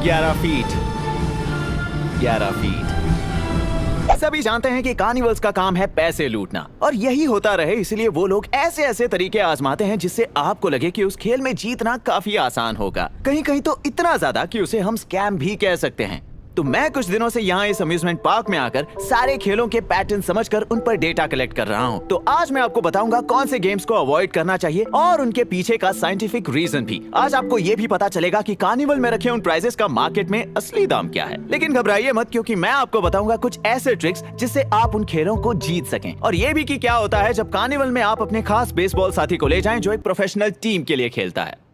11 feet. 11 feet. सभी जानते हैं कि कार्निवल्स का काम है पैसे लूटना, और यही होता रहे इसलिए वो लोग ऐसे ऐसे तरीके आजमाते हैं जिससे आपको लगे कि उस खेल में जीतना काफी आसान होगा, कहीं कहीं तो इतना ज्यादा कि उसे हम स्कैम भी कह सकते हैं। तो मैं कुछ दिनों से यहाँ इस अम्यूजमेंट पार्क में आकर सारे खेलों के पैटर्न समझकर उन पर डेटा कलेक्ट कर रहा हूँ। तो आज मैं आपको बताऊंगा कौन से गेम्स को अवॉइड करना चाहिए और उनके पीछे का साइंटिफिक रीजन भी। आज आपको ये भी पता चलेगा कि कार्निवल में रखे उन प्राइजेस का मार्केट में असली दाम क्या है। लेकिन घबराइए मत, क्योंकि मैं आपको बताऊंगा कुछ ऐसे ट्रिक्स जिससे आप उन खेलों को जीत सकें, और ये भी कि क्या होता है जब कार्निवल में आप अपने खास बेसबॉल साथी को ले जाएं जो एक प्रोफेशनल टीम के लिए खेलता है।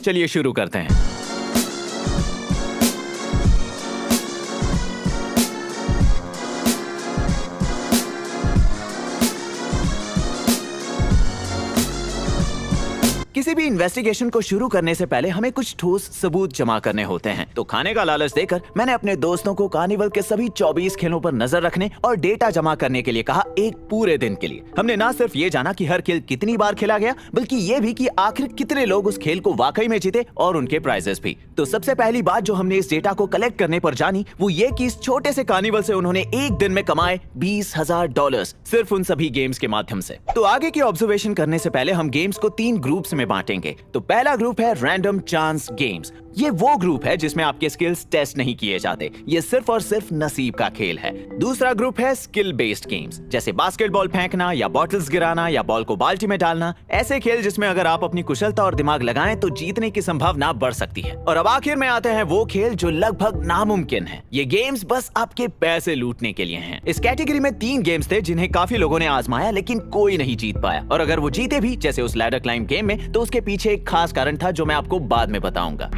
चलिए शुरू करते हैं। किसी भी इन्वेस्टिगेशन को शुरू करने से पहले हमें कुछ ठोस सबूत जमा करने होते हैं। तो खाने का लालच देकर मैंने अपने दोस्तों को कार्निवल के सभी 24 खेलों पर नजर रखने और डेटा जमा करने के लिए कहा, एक पूरे दिन के लिए। हमने ना सिर्फ ये जाना कि हर खेल कितनी बार खेला गया, बल्कि ये भी कि आखिर कितने लोग उस खेल को वाकई में जीते और उनके प्राइजेस भी। तो सबसे पहली बात जो हमने इस डेटा को कलेक्ट करने पर जानी वो ये कि इस छोटे से कार्निवल से उन्होंने एक दिन में कमाए $20,000 सिर्फ उन सभी गेम्स के माध्यम से। तो आगे की ऑब्जर्वेशन करने से पहले हम गेम्स को 3 ग्रुप्स में बांटेंगे। तो पहला ग्रुप है रैंडम चांस गेम्स। ये वो ग्रुप है जिसमें आपके स्किल्स टेस्ट नहीं किए जाते, ये सिर्फ और सिर्फ नसीब का खेल है। दूसरा ग्रुप है स्किल बेस्ड गेम्स, जैसे बास्केटबॉल फेंकना या बॉटल्स गिराना या बॉल को बाल्टी में डालना। ऐसे खेल जिसमें अगर आप अपनी कुशलता और दिमाग लगाएं तो जीतने की संभावना बढ़ सकती है। और अब आखिर में आते हैं वो खेल जो लगभग नामुमकिन है। ये गेम्स बस आपके पैसे लूटने के लिए हैं। इस कैटेगरी में 3 गेम्स थे जिन्हें काफी लोगों ने आजमाया, लेकिन कोई नहीं जीत पाया। और अगर वो जीते भी, जैसे उस लैडर क्लाइंब गेम में, तो उसके पीछे एक खास कारण था जो मैं आपको बाद में बताऊंगा।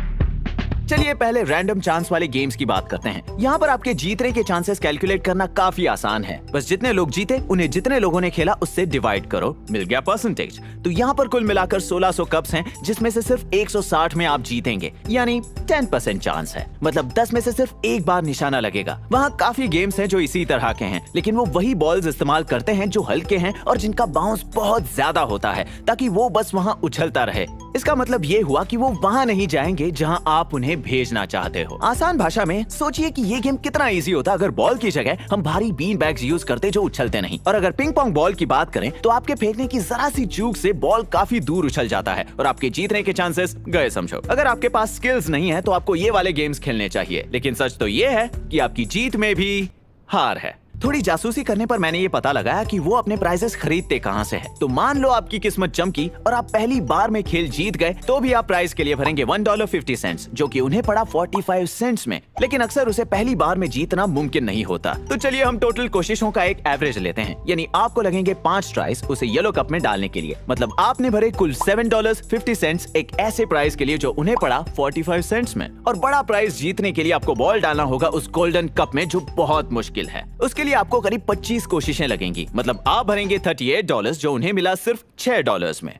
चलिए पहले रैंडम चांस वाले गेम्स की बात करते हैं। यहाँ पर आपके जीतने के चांसेस कैलकुलेट करना काफी आसान है। बस जितने लोग जीते उन्हें जितने लोगों ने खेला उससे डिवाइड करो, मिल गया परसेंटेज। तो यहाँ पर कुल मिलाकर 1600 कप्स हैं, जिसमें से सिर्फ 160 में आप जीतेंगे, यानी 10% चांस है। मतलब 10 में से सिर्फ एक बार निशाना लगेगा। वहाँ काफी गेम्स हैं जो इसी तरह के हैं, लेकिन वो वही बॉल्स इस्तेमाल करते हैं जो हल्के हैं और जिनका बाउंस बहुत ज्यादा होता है, ताकि वो बस वहाँ उछलता रहे। इसका मतलब ये हुआ कि वो वहाँ नहीं जाएंगे जहाँ आप उन्हें भेजना चाहते हो। आसान भाषा में सोचिए कि ये गेम कितना इजी होता अगर बॉल की जगह हम भारी बीन बैग्स यूज करते जो उछलते नहीं। और अगर पिंग पोंग बॉल की बात करें तो आपके फेंकने की जरा सी चूक से बॉल काफी दूर उछल जाता है और आपके जीतने के चांसेस गए समझो। अगर आपके पास स्किल्स नहीं है तो आपको ये वाले गेम्स खेलने चाहिए, लेकिन सच तो ये है कि आपकी जीत में भी हार है। थोड़ी जासूसी करने पर मैंने ये पता लगाया कि वो अपने प्राइजेस खरीदते कहाँ से है। तो मान लो आपकी किस्मत चमकी और आप पहली बार में खेल जीत गए, तो भी आप प्राइस के लिए भरेंगे $1.50, जो कि उन्हें पड़ा 45 सेंट्स में। लेकिन अक्सर उसे पहली बार में जीतना मुमकिन नहीं होता। तो चलिए हम टोटल कोशिशों का एक एवरेज लेते हैं, यानी आपको लगेंगे 5 ट्राइस उसे येलो कप में डालने के लिए। मतलब आपने भरे कुल $7.50 एक ऐसे प्राइस के लिए जो उन्हें पड़ा 45 सेंट्स में। और बड़ा प्राइस जीतने के लिए आपको बॉल डालना होगा उस गोल्डन कप में, जो बहुत मुश्किल है। उसके लिए आपको करीब 25 कोशिशें लगेंगी। मतलब आप भरेंगे $38, जो उन्हें मिला सिर्फ $6 में।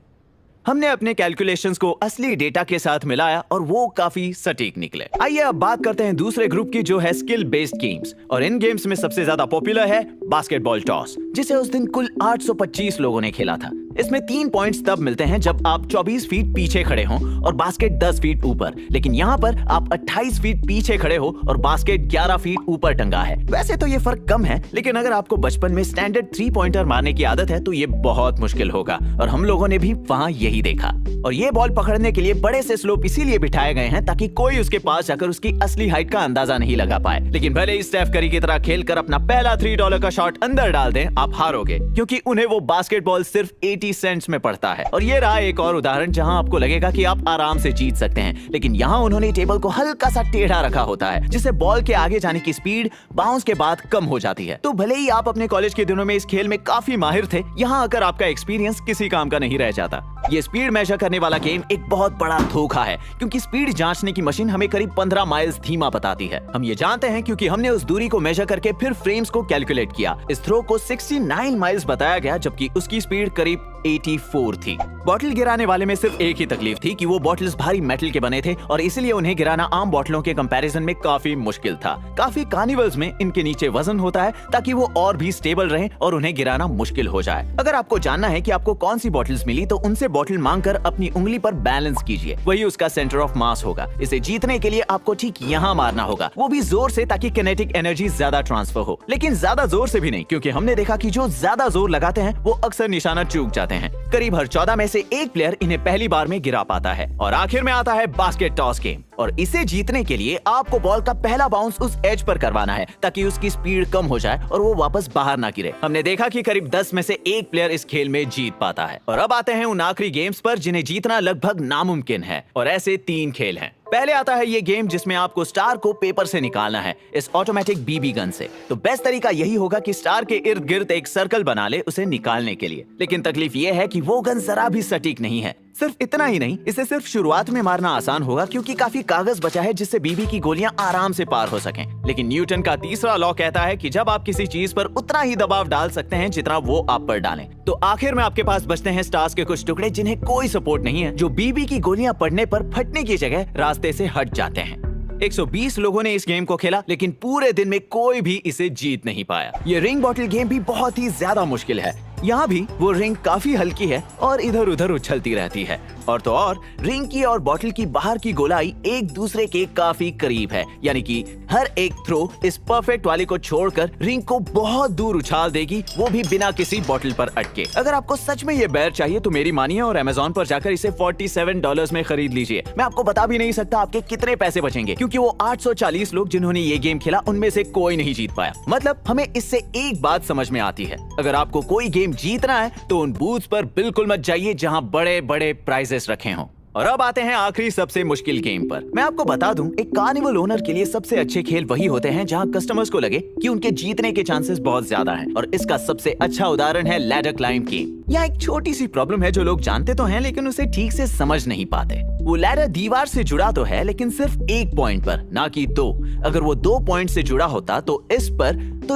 हमने अपने कैलकुलेशंस को असली डेटा के साथ मिलाया और वो काफी सटीक निकले। आइए अब बात करते हैं दूसरे ग्रुप की, जो है स्किल बेस्ड गेम्स। और इन गेम्स में सबसे ज्यादा पॉपुलर है बास्केटबॉल टॉस, जिसे उस दिन कुल 825 लोगों ने खेला था। इसमें 3 पॉइंट्स तब मिलते हैं जब आप 24 फीट पीछे खड़े हों और बास्केट 10 फीट ऊपर। लेकिन यहाँ पर आप 28 फीट पीछे खड़े हो और बास्केट 11 फीट ऊपर टंगा है। वैसे तो ये फर्क कम है, लेकिन अगर आपको बचपन में स्टैंडर्ड 3 पॉइंटर मारने की आदत है तो ये बहुत मुश्किल होगा। और हम लोगों ने भी वहाँ यही देखा। और ये बॉल पकड़ने के लिए बड़े से स्लोप इसीलिए बिठाए गए हैं ताकि कोई उसके पास जाकर उसकी असली हाइट का अंदाजा नहीं लगा पाए। लेकिन भले ही स्टेफ करी की तरह खेलकर अपना पहला $3 का शॉट अंदर डाल दें, आप हारोगे, क्योंकि उन्हें वो बास्केटबॉल सिर्फ 80 सेंट्स में पड़ता है। और ये रहा एक और उदाहरण जहां आपको लगेगा कि आप आराम से जीत सकते हैं, लेकिन यहाँ उन्होंने टेबल को हल्का सा टेढ़ा रखा होता है, जिससे बॉल के आगे जाने की स्पीड बाउंस के बाद कम हो जाती है। तो भले ही आप अपने कॉलेज के दिनों में इस खेल में काफी माहिर थे, यहाँ आकर आपका एक्सपीरियंस किसी काम का नहीं रह जाता। ये स्पीड मेजर करने वाला गेम एक बहुत बड़ा धोखा है, क्योंकि स्पीड जांचने की मशीन हमें करीब 15 माइल्स धीमा बताती है। हम ये जानते हैं क्योंकि हमने उस दूरी को मेजर करके फिर फ्रेम्स को कैलकुलेट किया। इस थ्रो को 69 माइल्स बताया गया, जबकि उसकी स्पीड करीब 84 थी। बॉटल गिराने वाले में सिर्फ एक ही तकलीफ थी कि वो बॉटल्स भारी मेटल के बने थे और इसलिए उन्हें गिराना आम बॉटलों के कंपैरिजन में काफी मुश्किल था। काफी कार्निवल्स में इनके नीचे वजन होता है ताकि वो और भी स्टेबल रहें और उन्हें गिराना मुश्किल हो जाए। अगर आपको जानना है कि आपको कौन सी बॉटल्स मिली तो उनसे बॉटल मांगकर अपनी उंगली पर बैलेंस कीजिए, वही उसका सेंटर ऑफ मास होगा। इसे जीतने के लिए आपको ठीक यहाँ मारना होगा, वो भी जोर से ताकि किनेटिक एनर्जी ज्यादा ट्रांसफर हो, लेकिन ज्यादा जोर से भी नहीं, क्योंकि हमने देखा कि जो ज्यादा जोर लगाते हैं वो अक्सर निशाना चूक जाते हैं। करीब हर 14 में से एक प्लेयर इन्हें पहली बार में गिरा पाता है। और आखिर में आता है बास्केट टॉस गेम, और इसे जीतने के लिए आपको बॉल का पहला बाउंस उस एज पर करवाना है ताकि उसकी स्पीड कम हो जाए और वो वापस बाहर ना गिरे। हमने देखा कि करीब 10 में से एक प्लेयर इस खेल में जीत पाता है। और अब आते हैं उन आखिरी गेम्स पर जिन्हें जीतना लगभग नामुमकिन है, और ऐसे 3 खेल हैं। पहले आता है ये गेम जिसमें आपको स्टार को पेपर से निकालना है इस ऑटोमेटिक बीबी गन से। तो बेस्ट तरीका यही होगा कि स्टार के इर्द गिर्द एक सर्कल बना ले उसे निकालने के लिए। लेकिन तकलीफ ये है कि वो गन जरा भी सटीक नहीं है। सिर्फ इतना ही नहीं, इसे सिर्फ शुरुआत में मारना आसान होगा क्योंकि काफी कागज बचा है जिससे बीबी की गोलियां आराम से पार हो सकें। लेकिन न्यूटन का तीसरा लॉ कहता है कि जब आप किसी चीज पर उतना ही दबाव डाल सकते हैं जितना वो आप पर डालें। तो आखिर में आपके पास बचते हैं स्टार्स के कुछ टुकड़े जिन्हें कोई सपोर्ट नहीं है, जो बीबी की गोलियां पड़ने पर फटने की जगह रास्ते से हट जाते हैं। 120 लोगों ने इस गेम को खेला, लेकिन पूरे दिन में कोई भी इसे जीत नहीं पाया। ये रिंग बॉटल गेम भी बहुत ही ज्यादा मुश्किल है। यहाँ भी वो रिंग काफी हल्की है और इधर उधर उछलती रहती है। और तो और रिंग की और बॉटल की बाहर की गोलाई एक दूसरे के काफी करीब है, यानी कि हर एक थ्रो इस परफेक्ट वाले को छोड़कर रिंग को बहुत दूर उछाल देगी, वो भी बिना किसी बॉटल पर अटके। अगर आपको सच में ये बैर चाहिए तो मेरी मानिए और अमेज़न पर जाकर इसे $47 में खरीद लीजिए। मैं आपको बता भी नहीं सकता आपके कितने पैसे बचेंगे, क्योंकि वो 840 लोग जिन्होंने ये गेम खेला उनमें से कोई नहीं जीत पाया। मतलब हमें इससे एक बात समझ में आती है, अगर आपको कोई गेम जीतना है तो उन बूथ्स पर बिल्कुल मत जाइए जहां बड़े बड़े प्राइजेस रखे हों। और अब आते हैं आखिरी सबसे मुश्किल गेम पर। मैं आपको बता दूं, एक कार्निवल ओनर के लिए सबसे अच्छे खेल वही होते हैं जहां कस्टमर्स को लगे कि उनके जीतने के चांसेस बहुत ज्यादा हैं। और इसका सबसे अच्छा उदाहरण है लैडर क्लाइंब गेम। यहाँ एक छोटी सी प्रॉब्लम है जो लोग जानते तो हैं लेकिन उसे ठीक से समझ नहीं पाते। वो लैडर दीवार से जुड़ा तो है लेकिन सिर्फ एक पॉइंट पर, ना कि 2। अगर वो 2 पॉइंट से जुड़ा होता तो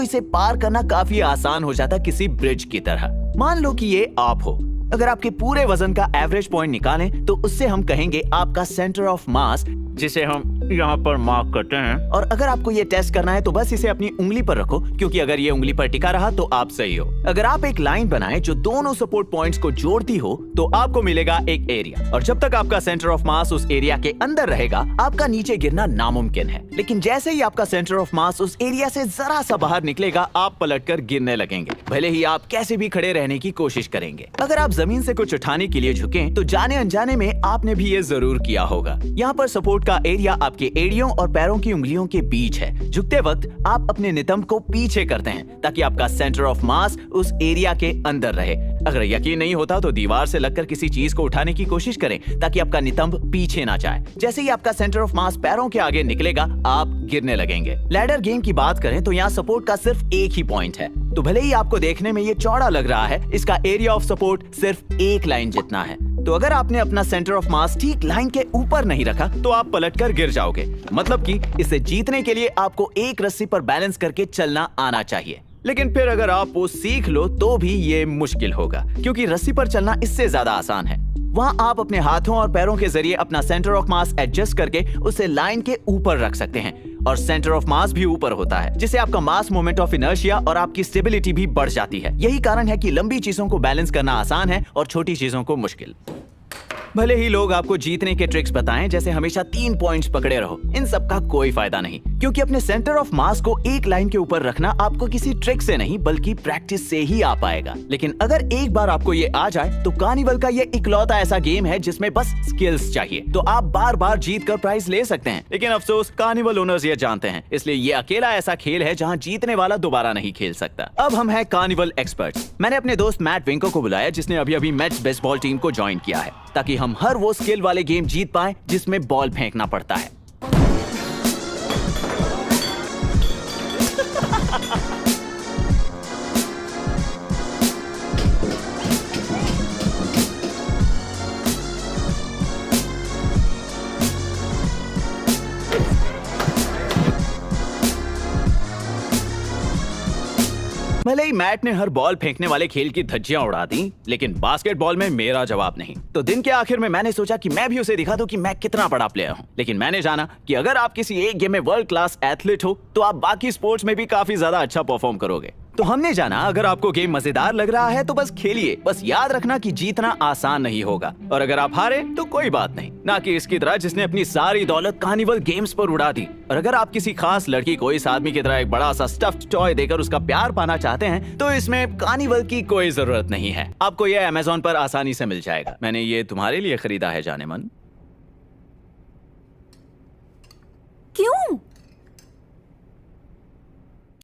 इसे पार करना काफी आसान हो जाता, किसी ब्रिज की तरह। मान लो कि ये आप हो। अगर आपके पूरे वजन का एवरेज पॉइंट निकालें तो उससे हम कहेंगे आपका सेंटर ऑफ मास, जिसे हम यहाँ पर मार्क करते हैं। और अगर आपको ये टेस्ट करना है तो बस इसे अपनी उंगली पर रखो, क्योंकि अगर ये उंगली पर टिका रहा तो आप सही हो। अगर आप एक लाइन बनाएं जो दोनों सपोर्ट पॉइंट्स को जोड़ती हो तो आपको मिलेगा एक एरिया, और जब तक आपका सेंटर ऑफ मास उस एरिया के अंदर रहेगा आपका नीचे गिरना नामुमकिन है। लेकिन जैसे ही आपका सेंटर ऑफ मास उस एरिया से जरा सा बाहर निकलेगा आप पलटकर गिरने लगेंगे, भले ही आप कैसे भी खड़े रहने की कोशिश करेंगे। अगर आप जमीन से कुछ उठाने के लिए झुकें तो जाने अनजाने में आपने भी ये जरूर किया होगा। यहाँ पर सपोर्ट का एरिया आपके एड़ियों और पैरों की उंगलियों के बीच है। झुकते वक्त आप अपने नितंब को पीछे करते हैं ताकि आपका सेंटर ऑफ मास उस एरिया के अंदर रहे। अगर यकीन नहीं होता तो दीवार से लगकर किसी चीज को उठाने की कोशिश करें ताकि आपका नितंब पीछे ना जाए। जैसे ही आपका सेंटर ऑफ मास पैरों के आगे निकलेगा आप गिरने लगेंगे। लैडर गेम की बात करें तो यहाँ सपोर्ट का सिर्फ एक ही पॉइंट है, तो भले ही आपको देखने में ये चौड़ा लग रहा है, इसका एरिया ऑफ सपोर्ट सिर्फ एक लाइन जितना है। तो अगर आपने अपना सेंटर ऑफ मास ठीक लाइन के ऊपर नहीं रखा तो आप पलटकर गिर जाओगे। मतलब कि इसे जीतने के लिए आपको एक रस्सी पर बैलेंस करके चलना आना चाहिए। लेकिन फिर अगर आप वो सीख लो तो भी ये मुश्किल होगा, क्योंकि रस्सी पर चलना इससे ज्यादा आसान है। वहाँ आप अपने हाथों और पैरों के जरिए अपना सेंटर ऑफ मास एडजस्ट करके उसे लाइन के ऊपर रख सकते हैं, और सेंटर ऑफ मास भी ऊपर होता है, जिससे आपका मास मोमेंट ऑफ इनर्शिया और आपकी स्टेबिलिटी भी बढ़ जाती है। यही कारण है कि लंबी चीजों को बैलेंस करना आसान है और छोटी चीजों को मुश्किल। भले ही लोग आपको जीतने के ट्रिक्स बताएं, जैसे हमेशा 3 पॉइंट्स पकड़े रहो, इन सब का कोई फायदा नहीं, क्योंकि अपने सेंटर ऑफ मास को एक लाइन के ऊपर रखना आपको किसी ट्रिक से नहीं बल्कि प्रैक्टिस से ही आ पाएगा। लेकिन अगर एक बार आपको ये आ जाए तो कार्निवल का ये इकलौता ऐसा गेम है जिसमें बस स्किल्स चाहिए, तो आप बार बार जीत कर प्राइज ले सकते हैं। लेकिन अफसोस कार्निवल ओनर्स ये जानते हैं, इसलिए ये अकेला ऐसा खेल है जहाँ जीतने वाला दोबारा नहीं खेल सकता। अब हम हैं कार्निवल एक्सपर्ट्स। मैंने अपने दोस्त मैट विंको को बुलाया जिसने अभी अभी मेट्स बेसबॉल टीम को ज्वाइन किया है, ताकि हम हर वो स्किल वाले गेम जीत पाएं जिसमें बॉल फेंकना पड़ता है। भले भले ही मैट ने हर बॉल फेंकने वाले खेल की धज्जियां उड़ा दी, लेकिन बास्केटबॉल में मेरा जवाब नहीं। तो दिन के आखिर में मैंने सोचा कि मैं भी उसे दिखा दूं कि मैं कितना बड़ा प्लेयर हूं। लेकिन मैंने जाना कि अगर आप किसी एक गेम में वर्ल्ड क्लास एथलीट हो तो आप बाकी स्पोर्ट्स में भी काफी ज्यादा अच्छा परफॉर्म करोगे। तो हमने जाना अगर आपको गेम मजेदार लग रहा है तो बस खेलिए, बस याद रखना कि जीतना आसान नहीं होगा, और अगर आप हारे तो कोई बात नहीं, ना कि इसकी तरह जिसने अपनी सारी दौलत कार्निवल गेम्स पर उड़ा दी। और अगर आप किसी खास लड़की को इस आदमी की तरह एक बड़ा सा स्टफ्ड टॉय देकर उसका प्यार पाना चाहते हैं तो इसमें कार्निवल की कोई जरूरत नहीं है, आपको यह अमेज़न पर आसानी से मिल जाएगा। मैंने ये तुम्हारे लिए खरीदा है जाने मन। क्यों?